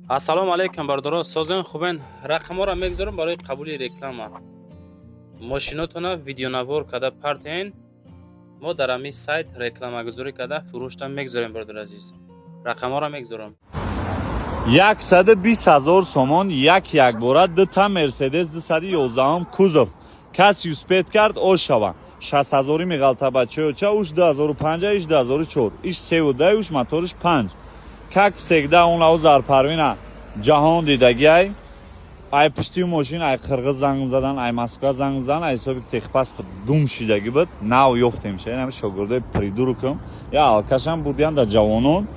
ассалому алайкум бардоро. Созен хубен рақамора мегзорам барои қабули реклама. Мошинотона видеонавор када партен. мо дар ами сайт рекламагузорӣ када фурӯшта мегзорем бардор азиз. Рақамора мегзорам. 120,000 сомон як бора дта Мерседес 211 кузов. Каси успет кард ошава. 60,000 меғалта бачаёча уш 2005 иш 2004. Иш 3 уш моториш 5. Как всегда он аузар парвина ҷаҳон дидагиай. Ай пишти мошин ай қирғиз занг задан, ай Москва занг задан, ай ҳисоби техпаспорт дум шидаги буд. Нав ёфтем ша. Ин шогирдои придурукам. Я алкашам бурдян да ҷавонон.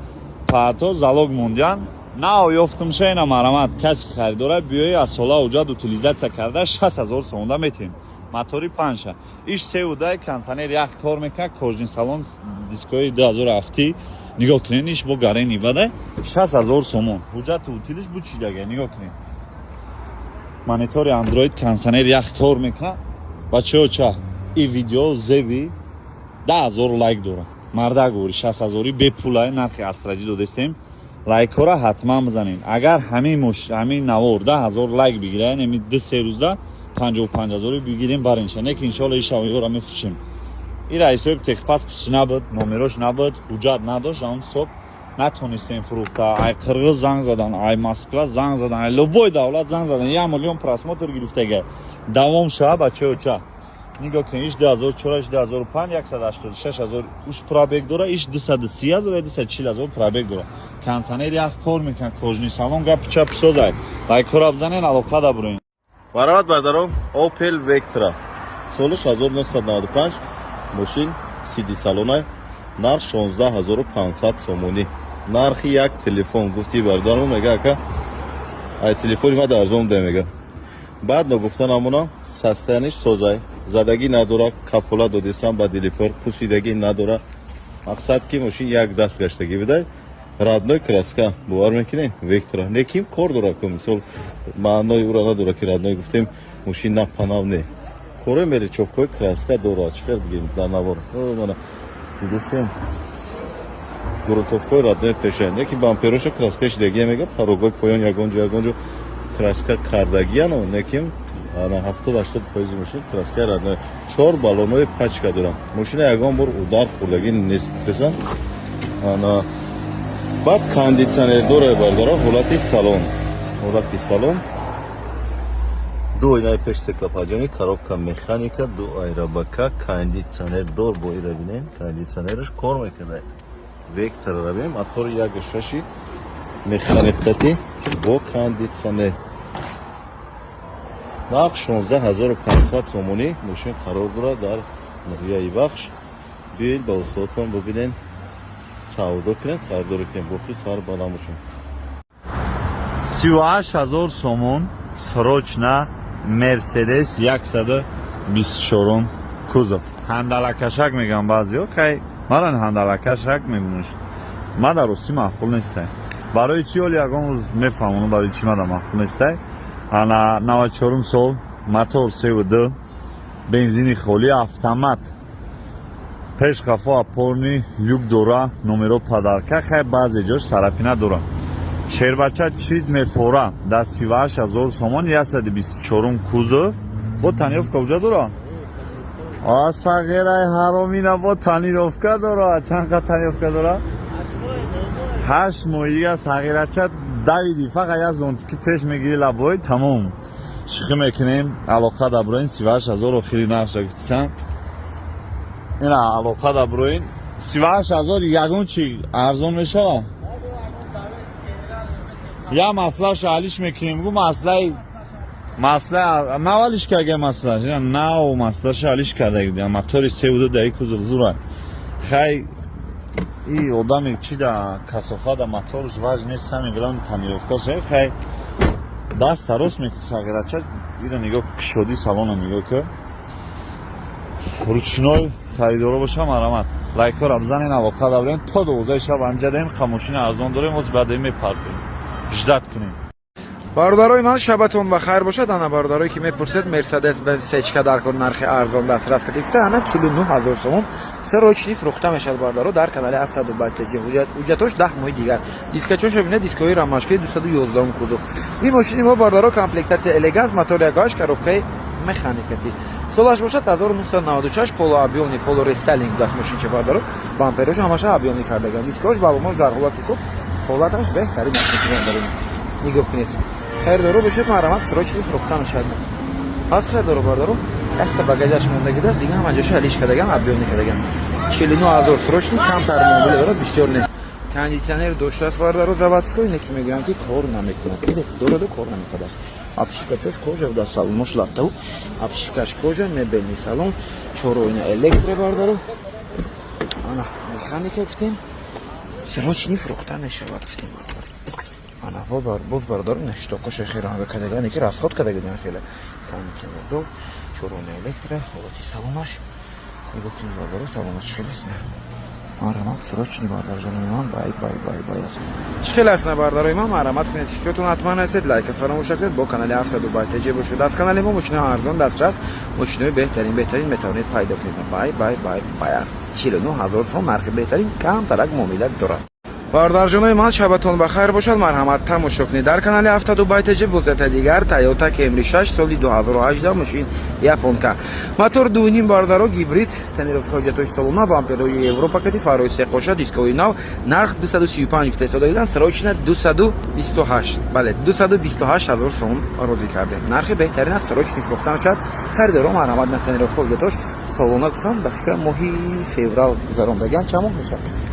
Пато залог мондян. Нав ёфтам ша ина марамат. Каси харидора биёи аз сола уҷад утилизатсия карда 60,000 сомонда метем. Мотори 5. Иш 3 кондиционер як кор мекард, кожни салон дискои 2007. Нигоҳ кунед, иш бо гарени баде 60,000 сомон. Ҳуҷҷати утилиш бучидага, нигоҳ кунед. Монитори Android кондиционер як кор мекард. Бачаёча, и видео зеби 10,000 лайк дора. Марда гӯри 60,000 бепулай нархи астраҷӣ додестем. Лайкора ҳатман бизанед. Агар ҳамин навор 10,000 лайк бигирад, неми 2-3 рӯзда 55,000 бигирем баринша. Неки иншалла ишава ёра мефурӯшем. ира ҳисоби техпаспорт набуд, номерош набуд, ҳуҷҷат надошт, он соб натонистем фурӯхта. Ай қирғиз занг задан, ай Москва занг задан, ай любой давлат занг задан. 1 миллион просмотр гирифтага. Давом ша бачаёча. Нигоҳ кунед, иш 2004, иш 2005, 186,000 уш пробег дора, иш 230,000, 240,000 пробег дора. Кондиционер як кор мекунад, кожни салон гап чап шодай. Лайкора бизанед, алоқа да бурен. Барамат бардаром, Opel Vectra. Солиш 1995. Мошин сиди салонай, нарх 16500 сомонӣ. Нархи як телефон гуфти бардаром мега ака. Ай телефони ма арзон да мега. Баъд нагуфта намуна састаниш созай. Задагӣ надора, кафола додисам ба делипор, пусидагӣ надора. Мақсад ки мошин як даст гаштагӣ бидай. Родной краска бовар мекунед Vectra. Неким кор дора ку мисол маънои ура надора ки родной гуфтем мошин на панав не. Коре мери човкои краска дора. Чикар бигем дар навор. Мана дидесем. Гурутовкои родной пеша. Неки бампероша краска шидагӣ мега, парогои поён ягонҷо краска кардагӣ ано неким ана 70-80% мошин краска родной. 4 баллонои пачка дорам. Мошина ягон бор удар хурдагӣ нест кресан. Ана баъд кондитсионер дора бардора ҳолати салон. Ҳолати салон. Ду айнаи пеш стеклоподъёмӣ, коробка механика, ду айрабака, кондитсионер дор бо ира бинем. Кондитсионераш кор мекунад. Vectra бинем, мотори 1.6 механикати бо кондитсионер. Нарх 16500 сомонӣ. Мошин қарор дорад дар ноҳияи бахш. Биёед ба устодтон бубинен. Саудо кунед, хардори кунед, боқӣ сар баланд бошем. 38,000 сомон срочна Мерседес 124 кузов. Ҳандалакашак мегам баъзеҳо, хай маран ҳандалакашак мебинаш. мада рости маъқул нестай. Барои чӣ ҳол ягон рӯз мефаҳмонам барои чӣ мада маъқул нестай. Ана 94 сол, мотор 3.2, бензини холӣ, автомат. Пешқафо опорни люк дора, номеро падарка, хай баъзе ҷош сарафина дора. Шербача чид мефора да 38,000 сомон 124 кузов. Бо танировка уҷа дора? А сағираи ҳаромина бо танировка дора. Чанд қад танировка дора? 8 моҳига сағирача давиди фақат як зонтики пеш мегири лабой тамом. Шуқӣ мекунем, алоқа да буроин 38,000 охири нархша гуфтисан. ина алоқа да буроин 38,000 ягон чӣ арзон мешава? Я маслааш ҳалиш мекунем. Гу масла навалиш карда маслаш. Нав маслаш ҳалиш карда гудем. Мотори 3.2 даи кузов зура. Хай и одаме чи да касофа да моторш важ нест сами главни танировкаш. Хай даст тарос мекунад сағирача. Ида нигоҳ кушоди салона нигоҳ кун. Ручной харидоро боша марамат. Лайкора бизанен, алоқа да бурен. То 12 шаб анҷа даем, хамошини арзон дорем, оз баъд мепартем. Ждат кунем. بردارای من شبتون بخیر باشد. انا بردارایی که میپرسید مرسدس بنز سچکا در کن نرخ ارزان دسترس که گفته انا 49000 سوم سروچنی فروخته میشد باردارو در کانال 72 بایتجی حجتش 10 ماه دیگر دیسکچوش ببینه دیسکوی راماشکی 211 کوزو این ماشین ما باردارو کامپلکتاسیون الگانس موتور گاش коробкой механикати солаш бошад 1996 поло объёмный поло рестайлинг даст машинча бардаро бамперош ҳамаша объёмный кардаган дискош баломош дар ҳолати хуб ҳолаташ беҳтарин машин дорем нигоҳ кунед хайрдоро бошед марамат срочно фурӯхта мешавад аз хайрдоро бардаро якта багажаш мондагида дига ҳама ҷоша ҳалиш кардаган объёмный кардаган 49000 срочно камтар мобил дорад бисёр не кондитсионер доштааст бардаро заводской не ки мегӯянд ки кор намекунад дораду кор намекунад обшивкач кожа дар салонаш латтау обшивкаш кожа мебелни салон чороина электро бардаро ана механика гуфтем срочни фурӯхта мешавад гуфтем ана боз бардаро наштоқоша хирам кадагане ки расход кадаган хела кондитсионер до чороина электро ҳолати салонаш нигоҳ кунед бардаро салонаш хелесна марамат срочни бардарҷонои ман бай аст чӣ хел аст бардарои ман марамат кунед фикротон ҳатман ҳастед лайка фаромӯш накунед бо канали 72 байтеҷе бошед аз канали мо мошинои арзон дастрас мошинои беҳтарин метавонед пайдо кунед бай аст 49000 сом нархи беҳтарин камтарак муомилат дорад бардарҷонои ман шабатон бахайр бошад марҳамат тамошо кунед дар канали 72 байтеҷе бузета дигар Toyota Camry 6 соли 2018 мошин японка мотор 2.5 бардаро гибрид тонировка ҳоҷатои салона бамперои европакати фарои seqoша дискови нав нарх 235 гуфтаисодагидан срочно 228 бале 228000 сом розӣ кардем нархи беҳтарин аст срочни фурӯхта мешавад харидоро марҳамат на тонировка ҳоҷатош салона гуфтам ба фикра моҳи феврал гузарондагиан чанд моҳ мешавад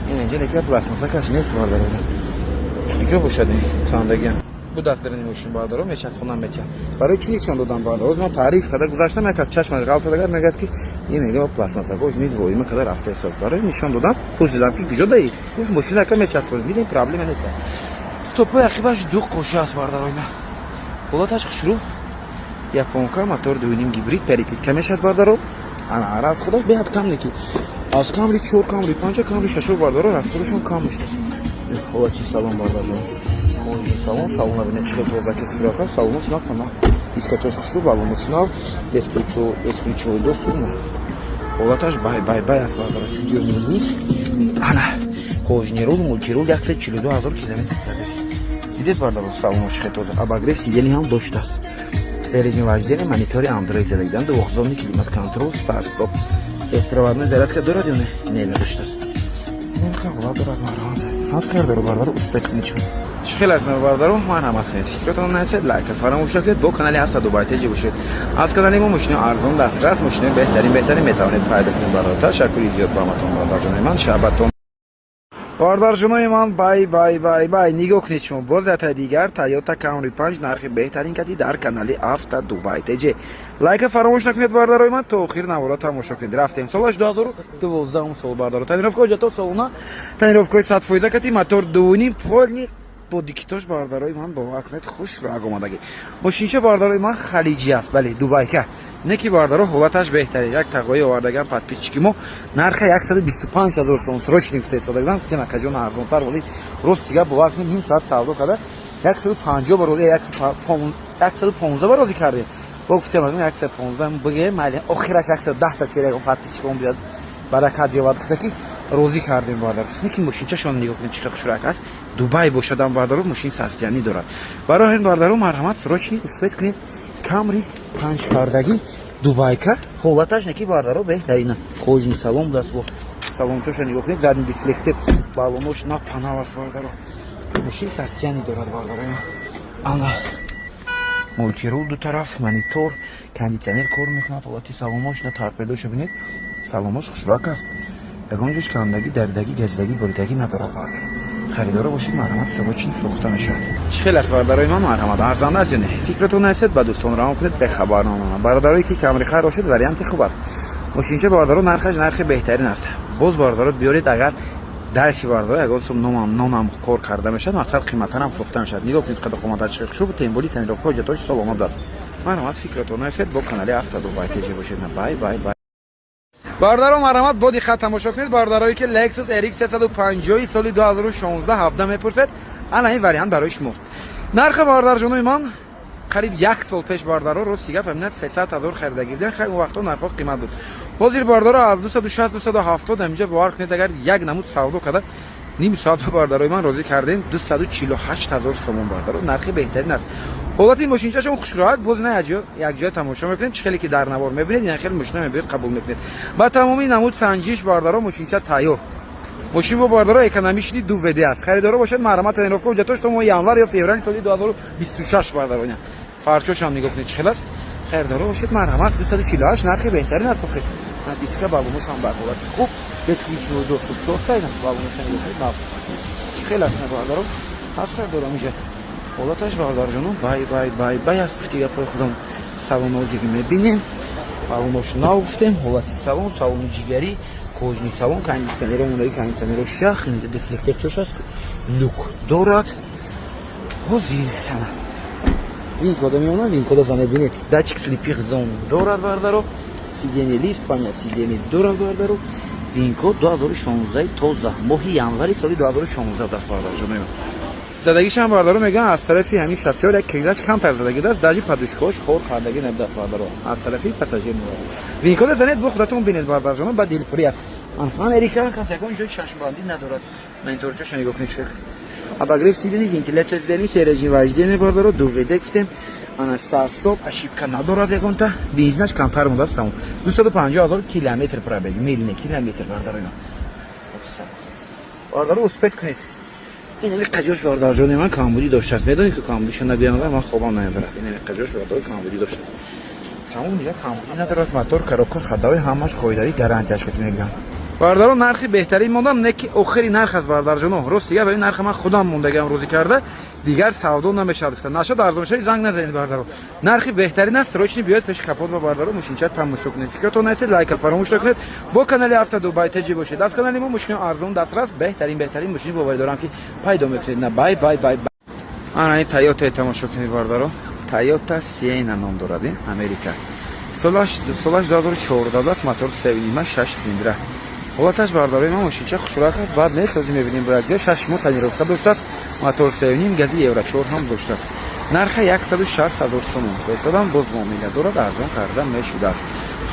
اینجا نکرد پلاستماسا کاش نیست باردارو اینجا باشد کاندگیان بو دفترین ماشین باردارو میچسبونم میکنم برای چی نشون دادم باردارو من تعریف کردم گذاشتم یک از چشمش غلط دادم میگفت که این میگه پلاستماسا گوش نیست وای من کدر رفته احساس برای نشون دادم پرسیدم که کجا دایی گفت ماشین که میچسبونم دیدین پرابلم نیست استوپ عقبش دو قوشه است باردارو اینا ولاتش خشرو японка мотор 2.5 гибрид переклитка мешад бардаро ана араз худаш беҳад кам неки аз камри 4 камри 5 камри 6 бардаро расходашон кам мештаст ҳолати салон бардаро моҳи салон салона бинед чӣ тозаки хушрока салонош накана дискачаш хушру балонош нав эскричо до суна ҳолаташ бай аст бардаро сидёни нист ана кожнирул мултирул 142000 километр карда дидед бардаро салонош хе тоза обогрев сидени ҳам доштааст переднее вождение монитори Android задагидан 2 климат контрол старт стоп беспроводной зарядка дорад ё не надоштааст нахала дорад марҳамат аз кардаро бардаро успех ничун чӣ хел аст бардаро марҳамат кунед фикротон насед лайка фаромӯш накунед бо канали 72 байтеҷи бошед аз канали мо мошинои арзон дастрас мошинои беҳтарин метавонед пайдо кунед бардаро ташаккури зиёд ба ҳаматон бардарҷонои ман шабатон бардарҷонои ман бай нигоҳ кунед шумо боз ята дигар Toyota Camry 5 нархи беҳтарин кади дар канали 72 байтеҷе лайка фаромӯш накунед бардарои ман то охир навора тамошо кунед рафтем солаш 2012 сол бардаро тонировка ҳоҷато солона тонировкаи 100% кати мотор 2.5 полни бо дикитош бардарои ман бовар кунед хуш раг омадагӣ мошинча бардарои ман халиҷӣ аст бале дубайка не ки бардаро ҳолаташ беҳтарин як тағои овардаган подписчики мо нархи 125000 сом срочни гуфтаисодагидан гуфтем акаҷон арзонтар воли рост дига бовар кунед ним соат савдо када 150 бар воли 115 бар розӣ кардем бо гуфтем 115 бигем майли охираш 110 та черек подписчикон биёд баракат ёвад гуфта ки розӣ кардем бардаро не ки мошинчашон нигоҳ кунед чӣ қадar хушрак аст дубай бошадам бардаро мошин састиянӣ дорад барои ҳамин бардаро марҳамат срочни успед кунед Camry 5 кардаги дубайка ҳолаташ неки бардаро беҳтарина кожни салон будаст бо салончоша нигоҳ кунед задни дефлектир балонош на панал аст бардаро мошин састияни дорад бардаро ана мултирул ду тараф монитор кондитсионер кор мекунад ҳолати салонош на торпедоша бинед салонош хушрак аст ягон ҷош кандаги дардаги газдаги боридагӣ надорад бардаро خریدار باشید مرحمت سباچین فروخته میشود چه خیلی است برادرای من مرحمت ارزنده است یا نه فکرتون هست با دوستان راه کنید به خبرنامه برادرایی که کمری خرید باشید وریانت خوب است ماشینچه برادرو نرخش نرخ بهترین است باز برادرو بیارید اگر درشی برادر اگر سم نونم کار کرده میشد مقصد قیمتا هم فروخته میشد نگاه کنید قدر قیمتش چقدر خوب تیمبولی تنیروکو جاتوش سلامت است مرحمت فکرتون هست با کانال 72 بایتجی باشید بای باردارو مرحمت با دقت تماشا کنید باردارایی که لکسوس RX 350 سال 2016 17 میپرسد الان این وریانت برای شما нарх бардарҷонои ман қариб 1 сол пеш бардаро рости гап аминат 300 000 харида гирдем. Хеле он вақто нархо қимат буд. ҳозир бардаро аз 260 270 аминҷа бовар кунед агар як намуд савдо када ним соат бардарои ман розӣ кардем 248 000 сомон бардаро нархи беҳтарин аст. ҳолати мошинчашон хушроҳат боз на якҷоя тамошо мекунем чӣ хеле ки дар навор мебинед як хеле мошина мебинед қабул мекунед. Ба тамоми намуд санҷиш бардаро мошинча тайёр. ماشین با باردارا اکونومیشلی دو وده است. خریدارا باشد مرمت تنرفکو وجاتش تو ما ینور یا فوریه سال 2026 باردارا اینا. فرچوش هم نگاه کنید چقدر است. خریدارا باشد مرمت 248 نرخ بهترین است آخه. من دیسک بالونش هم برقرار خوب. بسکویچ رو دو سوپ چهار تا اینا بالونش نگاه کنید ناب. چقدر است باردارا؟ از خریدارا میشه. حالتش باردار جنون بای از گفتی پای خودم سالن اوزیگی میبینیم. بالونش نافتیم. حالتی سالن جیگری کلی سالن کاندیسنر اونایی کاندیسنر شخ اینجا دفلکتورش هست لوک دارد حاضر این کدا میونه این کدا زنه بینید دچک سلیپی زون دارد باردارو سیدنی لیفت پنیا سیدنی دارد باردارو این کد 2016 تازه ماهی ینوری سال 2016 دست باردار جنویم زدگیش هم باردارو میگن از طرفی همین شافیور یک کلیدش کمتر زدگی دست داجی پادوشکوش خور خاندگی نب دست باردارو از طرفی پاساژیر میاد این کد زنید بو خودتون بینید باردار جنو با دیلپوری است امریکا کسی که اینجا چشم باندی ندارد من اینطور چه نگاه کنید چه اباگریف سیدنی وینتیلیتر زدنی سرجی واجدین باردارو دو ویده گفتم آن استار استاپ اشیبکا ندارد یکونتا بنزینش کمتر مونده است 250,000 کیلومتر پرابگ میلیون کیلومتر باردارو اینا باردارو اسپکت کنید این قجاش باردار جون من کامبودی داشته است میدونید که کامبودیش نبیام من خوابم نمیبره این قجاش باردار کامبودی داشته تمام دیگه کامبودی ندارد موتور کاروکو خدای همش خودداری گارانتیش کنید میگم باردارو نرخی بهتری موندم نکی آخری نرخ از باردار جون راست دیگه ببین نرخ من خودم موندگم روزی کرده دیگر سودا نمیشه گفتن نشد ارزون شه زنگ نزنید باردارو نرخی بهترین است روشنی بیاد پیش کاپوت با باردارو ماشینچه تماشا کنید فکرتون نشه لایک فراموش نکنید با کانال هفته دبی تجی باشید از کانال ما ماشین ارزون دسترس بهترین ماشین با دارم که پیدا میکنید نه بای آن این تایوتا تماشا کنید باردارو تایوتا سینا نام دارد امریکا سالش 2014 است موتور 3.6 سیلندر حالتش بارداری ما ماشینچه خوشرخت است بعد نه سازی میبینیم برای 6 مو تنیروفته داشته است موتور 3.5 گازی یورو 4 هم داشته است نرخ 160,000 سوم حسابم باز معامله دارد ارزان کردن میشود است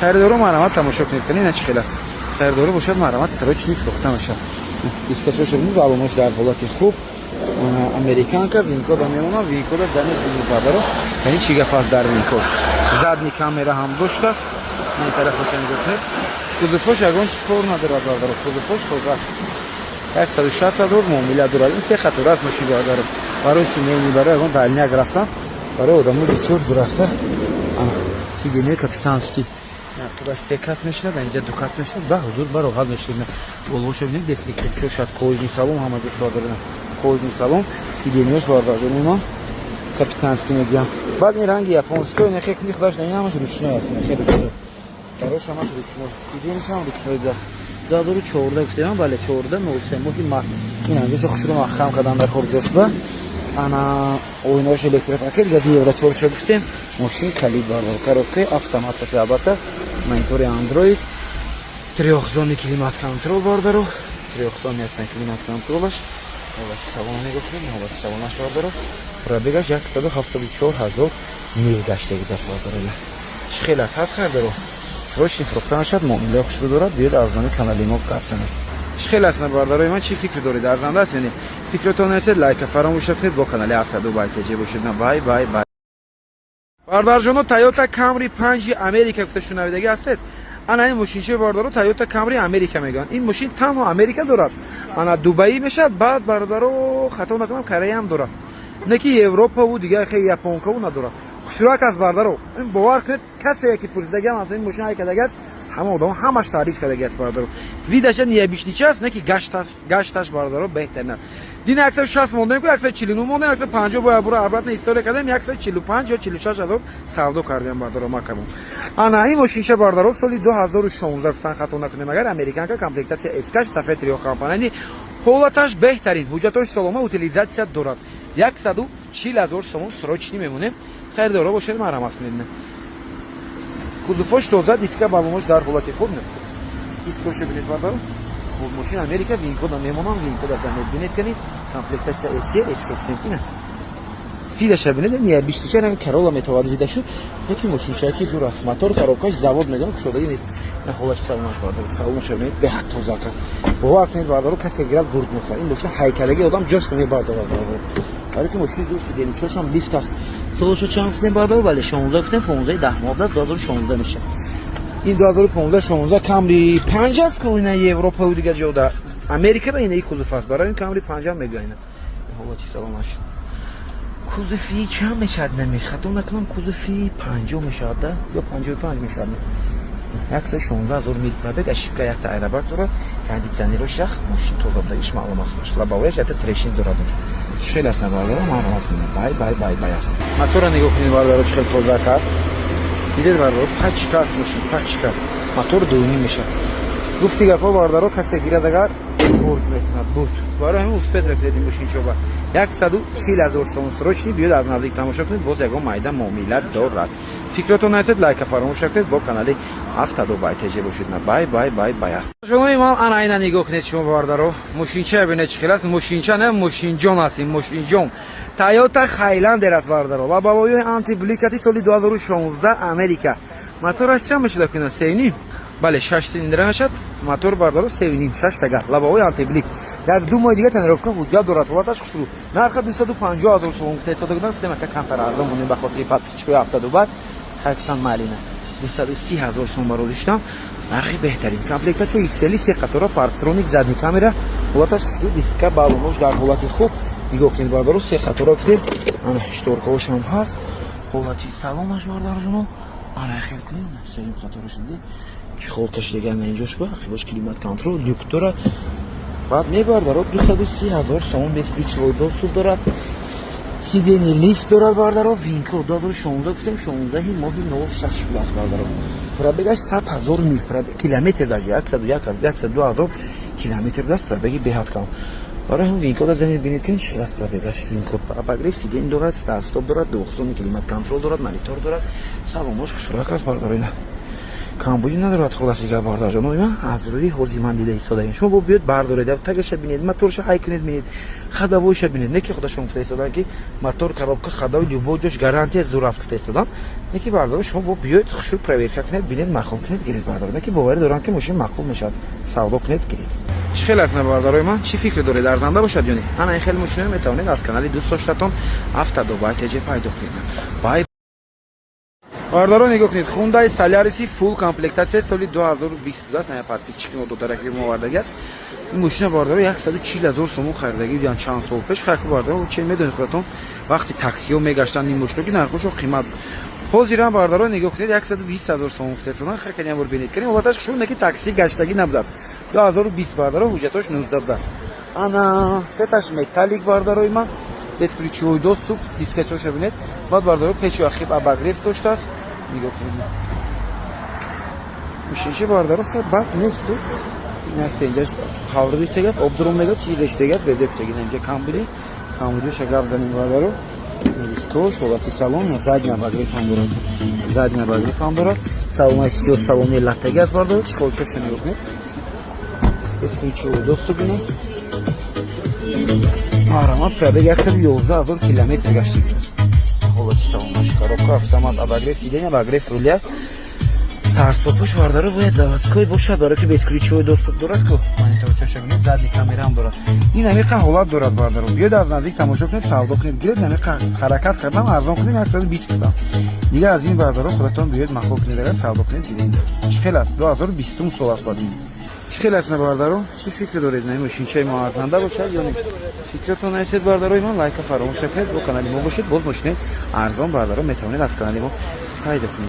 خریدارو مرمت تماشا کنید کنین چه خیلی است خریدارو باشد مرمت سرچ نیست فروخته میشه دیسکچوش ببینید بالونش در حالت خوب امریکانکا وینکو میمونه وینکو دنه باردارو یعنی چی گفت در وینکو زدنی کامera هم داشته است این طرف رو کنید کودفوش اگون کار ندارد باردارو کودفوش خوزه 160,000 معامله دارد این سه خطور است ماشین باردارو برای سینه برای اون تعلینک رفتم برای آدمو بسیار درسته سیدنی کاپیتانسکی arkadaş sekas meşler bence dukat meşler da huzur var o hal meşlerine bolboş evinin deflikte köşat koyucu salon hamacık vardır koyucu salon sиденёш vardır benim капитанский медиа بعد این رنگ японской не خیلی خداش نمیامش ручной است خیلی خوبه براش همش ручной сиденьش هم ручной да دادر 14 گفتم بله 14 03 ماهی ماه این انجاش خوشرو مخم قدم در خور جوشبه انا oynaş elektrik paket gazı evra çalışmıştım ماشین کلید باردار коробка автомат البته монитори android трехзонный климат контрол باردارو трехзонный است климат контролش حالت салон نگاه کنید حالت салонش باردارو пробегаш 174,000 мил گشتگی دست باردارو خیلی هست خریدارو срочно فروختن شد معامله خوش رو دارد بیاد ارزان کانال ما کارسنه خیلی است بارداروی من چی فکر دارید ارزنده است یعنی فکرتون هست لایک فراموش نکنید با کانال هفته دبی تجی باشید نه بای باردار جونو تایوتا کامری 5 امریکا گفته شنویدگی هستید انا این ماشینچه باردارو تایوتا کامری امریکا میگن این ماشین تنها امریکا دارد انا دبی میشه بعد باردارو خطا نکنم کره هم دارد نه کی اروپا و دیگه خیلی ژاپن و نداره خوشراک از باردارو این باور کنید کسی که پرسیدگی هم از این ماشین های کدگی است همه آدم همش تعریف کردگی است باردارو ویدش نیه بیشتیچه است نه کی گشتش باردارو بهترین است دین اکثر 60 مونده کو اکثر 49 مونده اکثر 50 باید برو البته استوری کردم اکثر 45 یا 46,000 سودا کردم باردارو ماکمون انا این ماشینچه باردارو سال 2016 گفتن خطا نکنه مگر امریکان که کامپلکتاسیا اسکاش سفید ریو کمپانی حالتش بهترین حجتش سالمه утилизация دارد 140,000 сомон срочни мемонем خریدارا باشید مرحمت کنید نه کودفوش تازه دیسک بالونش در حالت خوب نه دیسکوش ببینید باردارو ماشین امریکا وینکو دا میمونن وینکو دا زمین ببینید کنید کامپلکتاسیا اسی اسکستیم کنه видаша бинед не биштича рang Corolla метавад видашу яки мошинчаки зур аст мотор коробкаш завод мегам шудаги нест на холаш салонаш бардор салонаш бинед беҳад тоза аст бовар кунед бардор касе гирад бурд мекунад ин бошта ҳайкалаги одам ҷош мебардор вале ки мошини зур сидени чошам лифт аст солоша чанд футем бардор вале 16 футем 15 10 модел 2016 меша ин 2015-16 Camry 50 аст ки ина Европа у дигар ҷода Америка ба инаи кузов аст барои ин Camry 50 мегӯяйна ҳолати салонаш кузофи чанд мешад намехато накунам кузофи 50 мешад да ё 55 мешад 116,000 мил пробег ошибка як айрабак дорад кондитсионерош як мошин тозадагиш маълум аст лабовояш як трешник дорад чхел аст набардора маълумот кунед бай аст мотора нигоҳ кунед бардора чхел тозак аст дидед бардора пачка аст мошин пачка мотор дуюми мешад гуфти гапҳо бардора касе гирад агар бурд мекунад бурд барои ҳамин успед мекунед мошинчоба 140,000 сом срочни биёд аз наздик тамошо кунед боз ягон майда муомила дорад фикратон насед лайка фаромӯш накунед бо канали автодубай теҷа бошед на бай аст шумои ман ана ина нигоҳ кунед шумо бардаро мошинча бинед чӣ хел аст мошинча не мошинҷон аст ин мошинҷон Toyota Highlander аст бардаро лабовои антибликати соли 2016 Америка мотораш чанд мешад кунед 3.5 бале 6 цилиндра мешад мотор бардаро 3.5 6 тага лабовои антиблик як ду моҳи дига тонировка ҳуҷҷат дорад ҳолаташ хушрӯ нарха 250,000 сом гуфта ҳисоб додам гуфтем ака камтар арзон монем ба хотири подписчикои автодубай хайфтан малина 230,000 сом баро диштам нархи беҳтарин комплектация XL 3 қатора парктроник задни камера ҳолаташ хушрӯ диска балонош дар ҳолати хуб нигоҳ кунед бардаро 3 қатора гуфтем ана шторкаош ҳам ҳаст ҳолати салонаш бардаро жуно ана хел кунем сеюм қатораш диде чхолкаш дигар на инҷош ба хибош климат контрол люк дорад баъд мебардаро 230,000 сом без ключевой доступ дорад сидени лифт дорад бардаро винко 2016 гуфтем 16 моҳи 06 плюс бардаро пробегаш 100,000 мил километр даже 102,000 километр даст пробеги беҳад кам барои ҳам винко да занед бинед ки чӣ аст пробегаш винко обогрев сидени дорад старт стоп дорад двухзони климат контрол дорад монитор дорад салонош хушрак аст бардаро ина камбуди надорад холаси гап бардажонои ман аз рӯи ҳози ман дида истодагем шумо бо биёд бардоред тагаша бинед моторша ҳай кунед бинед хадавоиша бинед не ки худашон гуфта истодан ки мотор коробка хадав любой ҷош гарантия зур аст гуфта истодан не ки бардоро шумо бо биёд хушур проверка кунед бинед махол кунед гиред бардоро не ки боварӣ дорам ки мошин мақбул мешавад савдо кунед гиред чӣ хел аст бардорои ман чӣ фикр доред арзанда бошад ё не ана ин хел мошино метавонед аз канали дӯст доштатон автодубай теҷа пайдо кунед бардоро нигоҳ кунед Hyundai Solaris full комплектация соли 2020 аст на подписчики мо додараки мо вардаги аст ин мошина бардоро 140,000 сом харидаги буданд чанд сол пеш хайку бардоро чӣ медонед худатон вақти таксиҳо мегаштанд ин мошино ки нархошо қимат ҳозиран бардоро нигоҳ кунед 120,000 сом гуфтаанд хакани амур бинед карин ваташ шуна ки такси гаштаги набудааст 2020 бардоро ҳуҷҷатош 19 аст ана сеташ металлик бардорои ман без ключевой доступ дискачоша бинед баъд бардоро пешу ахиб обогрев доштааст нигоҳ кунед мошинчи бардоро хел бад нест инакта инҷаш ҳаврӣ тегад обдурум мегад чизеш тегад безек тегад инҷа камбудиша гап занем бардоро дискош ҳолати салон задни обогрев ҳам дорад салонаи сиё салони латтаги аст бардоро чихолчаша нигоҳ кунед без ключевой доступ бинед марамат пробег 111,000 километр гаштаги ҳолати салонаш коробка автомат обогрев сидени обогрев руля старстопош бардоро бояд заводской бошад барое ки без ключевой доступ дорад ку мониторчаша бинед задни камераам дорад ин ҳамиқа ҳолат дорад бардоро биёд аз наздик тамошо кунед савдо кунед гиред ҳамиқа ҳаракат кардам арзон кунем 120 кунам дигар аз ин бардоро худатон биёд махол кунед агар савдо кунед гиред чӣ хел аст 2020 сол аст бадин чӣ хел аст бардоро чӣ фикр доред на мошинчаи мо арзанда бошад ё не фикратон насед бардорои ман лайка фаромӯш накунед бо канали мо бошед боз мошинаи арзон бардоро метавонед аз канали мо пайдо кунед